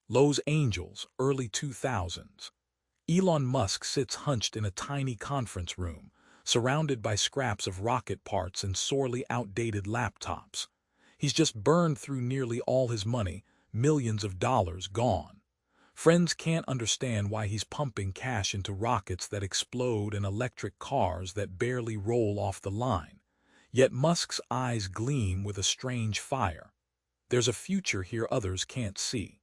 Los Angeles, early 2000s. Elon Musk sits hunched in a tiny conference room, surrounded by scraps of rocket parts and sorely outdated laptops. He's just burned through nearly all his money, millions of dollars gone. Friends can't understand why he's pumping cash into rockets that explode and electric cars that barely roll off the line. Yet Musk's eyes gleam with a strange fire. There's a future here others can't see.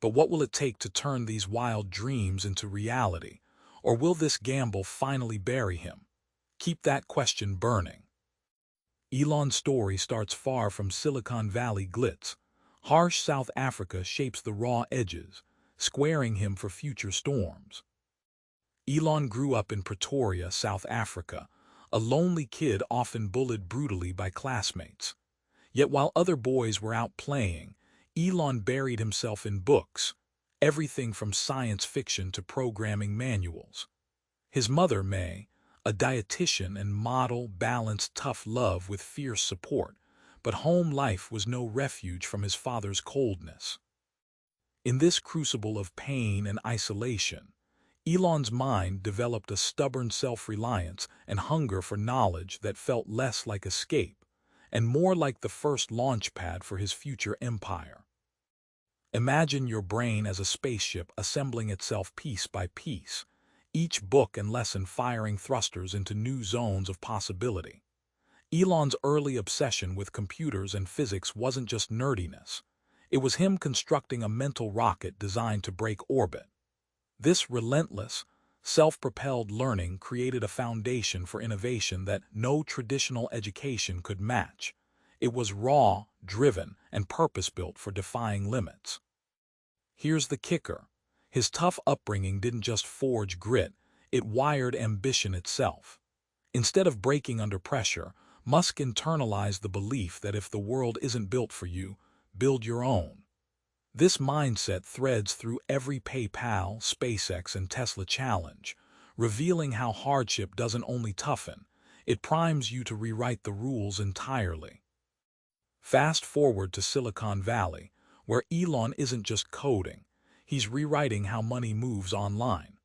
But what will it take to turn these wild dreams into reality? Or will this gamble finally bury him? Keep that question burning. Elon's story starts far from Silicon Valley glitz. Harsh South Africa shapes the raw edges, squaring him for future storms. Elon grew up in Pretoria, South Africa, a lonely kid often bullied brutally by classmates. Yet while other boys were out playing, Elon buried himself in books, everything from science fiction to programming manuals. His mother, May, a dietitian and model, balanced tough love with fierce support, but home life was no refuge from his father's coldness. In this crucible of pain and isolation, Elon's mind developed a stubborn self-reliance and hunger for knowledge that felt less like escape and more like the first launch pad for his future empire. Imagine your brain as a spaceship assembling itself piece by piece, each book and lesson firing thrusters into new zones of possibility. Elon's early obsession with computers and physics wasn't just nerdiness. It was him constructing a mental rocket designed to break orbit. This relentless, self-propelled learning created a foundation for innovation that no traditional education could match. It was raw, driven, and purpose-built for defying limits. Here's the kicker. His tough upbringing didn't just forge grit, it wired ambition itself. Instead of breaking under pressure, Musk internalized the belief that if the world isn't built for you, build your own. This mindset threads through every PayPal, SpaceX, and Tesla challenge, revealing how hardship doesn't only toughen, it primes you to rewrite the rules entirely. Fast forward to Silicon Valley, where Elon isn't just coding, he's rewriting how money moves online.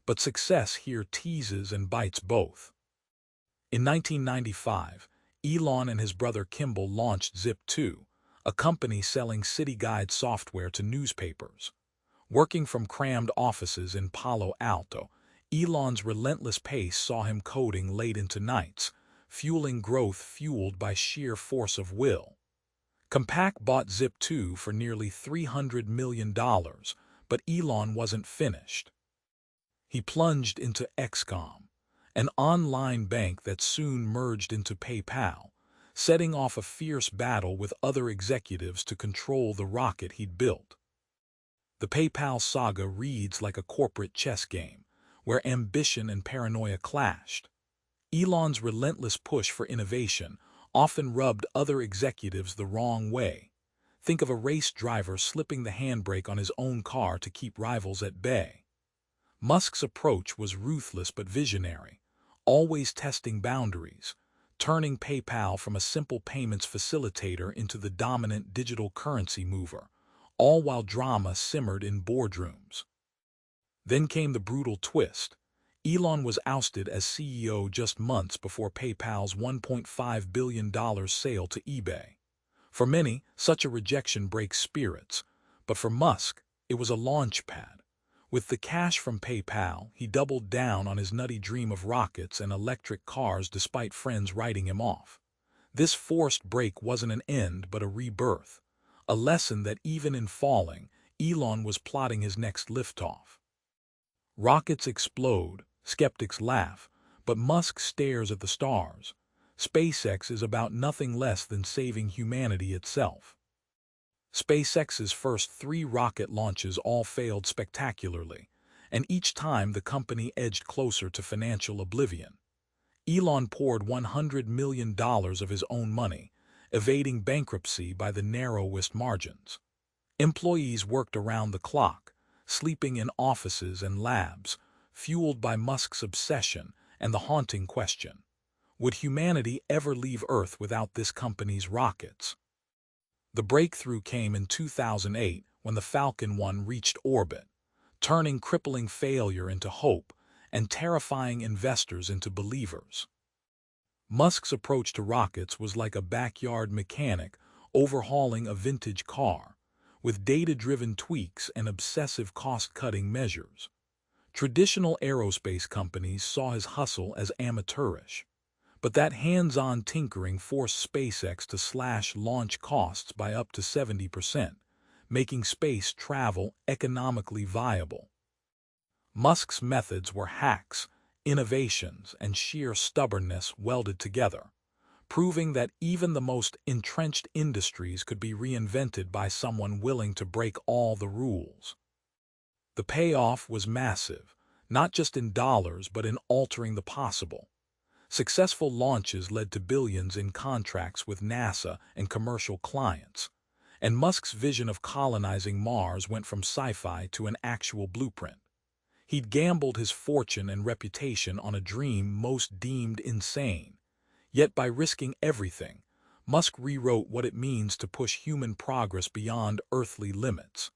But success here teases and bites both. In 1995, Elon and his brother Kimball launched Zip2, a company selling city guide software to newspapers. Working from crammed offices in Palo Alto, Elon's relentless pace saw him coding late into nights, fueling growth fueled by sheer force of will. Compaq bought Zip2 for nearly $300 million, but Elon wasn't finished. He plunged into XCOM, an online bank that soon merged into PayPal, setting off a fierce battle with other executives to control the rocket he'd built. The PayPal saga reads like a corporate chess game, where ambition and paranoia clashed. Elon's relentless push for innovation often rubbed other executives the wrong way. Think of a race driver slipping the handbrake on his own car to keep rivals at bay. Musk's approach was ruthless but visionary, always testing boundaries, turning PayPal from a simple payments facilitator into the dominant digital currency mover, all while drama simmered in boardrooms. Then came the brutal twist. Elon was ousted as CEO just months before PayPal's $1.5 billion sale to eBay. For many, such a rejection breaks spirits, but for Musk, it was a launch pad. With the cash from PayPal, he doubled down on his nutty dream of rockets and electric cars despite friends writing him off. This forced break wasn't an end but a rebirth, a lesson that even in falling, Elon was plotting his next liftoff. Rockets explode, skeptics laugh, but Musk stares at the stars. SpaceX is about nothing less than saving humanity itself. SpaceX's first 3 rocket launches all failed spectacularly, and each time the company edged closer to financial oblivion. Elon poured $100 million of his own money, evading bankruptcy by the narrowest margins. Employees worked around the clock, sleeping in offices and labs, fueled by Musk's obsession and the haunting question: would humanity ever leave Earth without this company's rockets? The breakthrough came in 2008 when the Falcon 1 reached orbit, turning crippling failure into hope and terrifying investors into believers. Musk's approach to rockets was like a backyard mechanic overhauling a vintage car, with data-driven tweaks and obsessive cost-cutting measures. Traditional aerospace companies saw his hustle as amateurish, but that hands-on tinkering forced SpaceX to slash launch costs by up to 70%, making space travel economically viable. Musk's methods were hacks, innovations, and sheer stubbornness welded together, proving that even the most entrenched industries could be reinvented by someone willing to break all the rules. The payoff was massive, not just in dollars but in altering the possible. Successful launches led to billions in contracts with NASA and commercial clients, and Musk's vision of colonizing Mars went from sci-fi to an actual blueprint. He'd gambled his fortune and reputation on a dream most deemed insane. Yet by risking everything, Musk rewrote what it means to push human progress beyond earthly limits.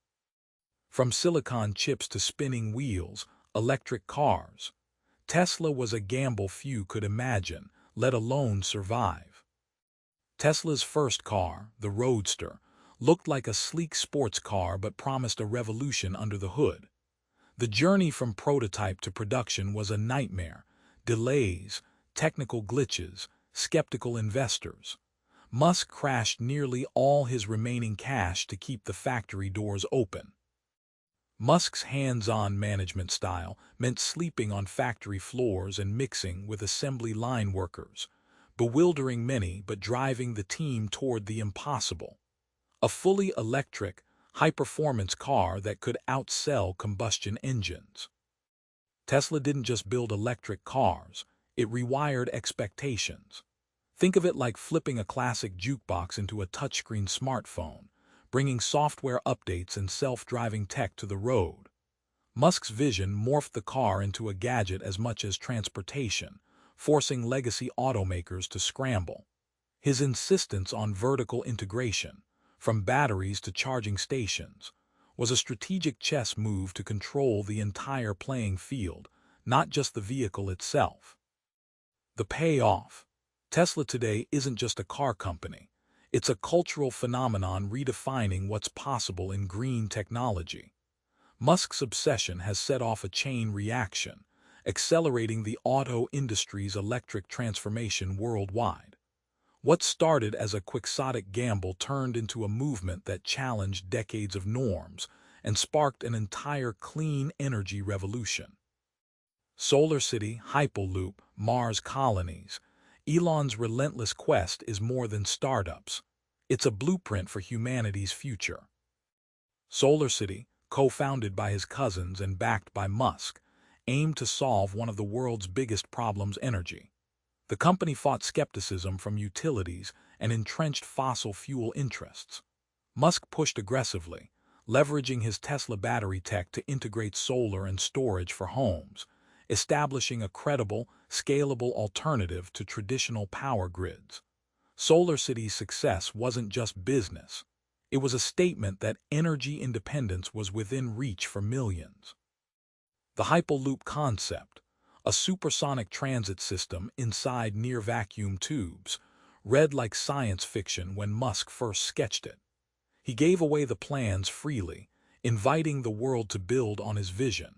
From silicon chips to spinning wheels, electric cars, Tesla was a gamble few could imagine, let alone survive. Tesla's first car, the Roadster, looked like a sleek sports car but promised a revolution under the hood. The journey from prototype to production was a nightmare: delays, technical glitches, skeptical investors. Musk crashed nearly all his remaining cash to keep the factory doors open. Musk's hands-on management style meant sleeping on factory floors and mixing with assembly line workers, bewildering many but driving the team toward the impossible: a fully electric, high-performance car that could outsell combustion engines. Tesla didn't just build electric cars, it rewired expectations. Think of it like flipping a classic jukebox into a touchscreen smartphone, bringing software updates and self-driving tech to the road. Musk's vision morphed the car into a gadget as much as transportation, forcing legacy automakers to scramble. His insistence on vertical integration, from batteries to charging stations, was a strategic chess move to control the entire playing field, not just the vehicle itself. The payoff: Tesla today isn't just a car company, it's a cultural phenomenon redefining what's possible in green technology. Musk's obsession has set off a chain reaction, accelerating the auto industry's electric transformation worldwide. What started as a quixotic gamble turned into a movement that challenged decades of norms and sparked an entire clean energy revolution. Solar City, Hyperloop, Mars colonies. Elon's relentless quest is more than startups. It's a blueprint for humanity's future. Solar City, co-founded by his cousins and backed by Musk, aimed to solve one of the world's biggest problems: energy. The company fought skepticism from utilities and entrenched fossil fuel interests. Musk pushed aggressively, leveraging his Tesla battery tech to integrate solar and storage for homes, establishing a credible, scalable alternative to traditional power grids. Solar City's success wasn't just business. It was a statement that energy independence was within reach for millions. The Hyperloop concept, a supersonic transit system inside near-vacuum tubes, read like science fiction when Musk first sketched it. He gave away the plans freely, inviting the world to build on his vision.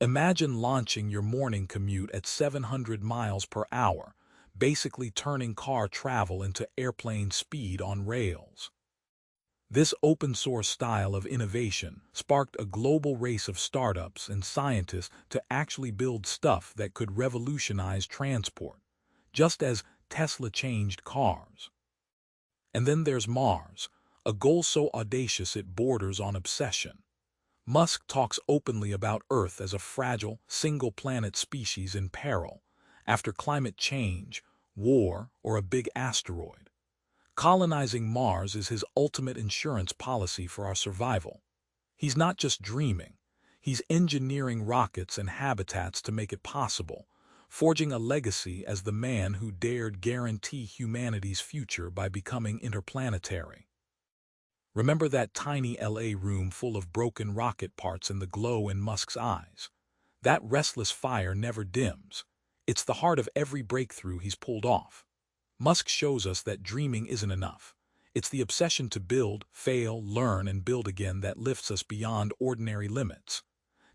Imagine launching your morning commute at 700 miles per hour, basically turning car travel into airplane speed on rails. This open-source style of innovation sparked a global race of startups and scientists to actually build stuff that could revolutionize transport, just as Tesla changed cars. And then there's Mars, a goal so audacious it borders on obsession. Musk talks openly about Earth as a fragile, single-planet species in peril after climate change, war, or a big asteroid. Colonizing Mars is his ultimate insurance policy for our survival. He's not just dreaming, he's engineering rockets and habitats to make it possible, forging a legacy as the man who dared guarantee humanity's future by becoming interplanetary. Remember that tiny LA room full of broken rocket parts and the glow in Musk's eyes? That restless fire never dims. It's the heart of every breakthrough he's pulled off. Musk shows us that dreaming isn't enough. It's the obsession to build, fail, learn, and build again that lifts us beyond ordinary limits.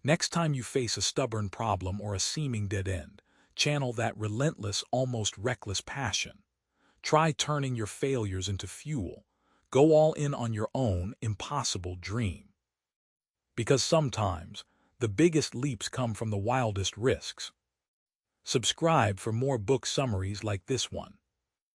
Next time you face a stubborn problem or a seeming dead end, channel that relentless, almost reckless passion. Try turning your failures into fuel. Go all in on your own impossible dream. Because sometimes, the biggest leaps come from the wildest risks. Subscribe for more book summaries like this one.